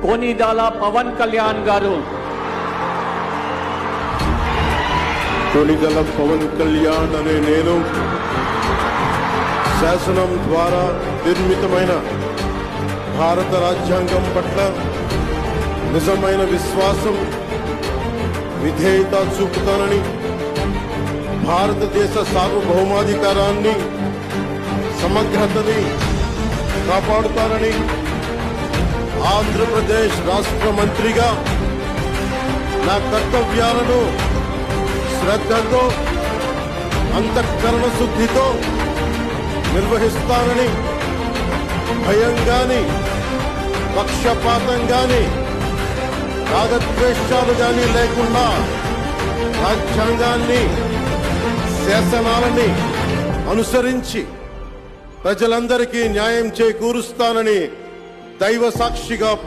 కొనిదాల పవన్ కళ్యాణ్ గారు. కొనిదల పవన్ కళ్యాణ్ అనే నేను శాసనం ద్వారా నిర్మితమైన భారత రాజ్యాంగం పట్ల నిజమైన విశ్వాసం, విధేయత చూపుతానని, భారతదేశ సార్వభౌమాధికారాన్ని, సమగ్రతని కాపాడుతానని ఆంధ్రప్రదేశ్ రాష్ట్ర మంత్రిగా నా కర్తవ్యాలను శ్రద్ధతో, అంతఃకరణ శుద్ధితో నిర్వహిస్తానని, భయం గాని, పక్షపాతం గాని, రాగద్వేషాలు గాని లేకుండా రాజ్యాంగాన్ని, శాసనాలని అనుసరించి ప్రజలందరికీ న్యాయం చేకూరుస్తానని దైవ సాక్షిగా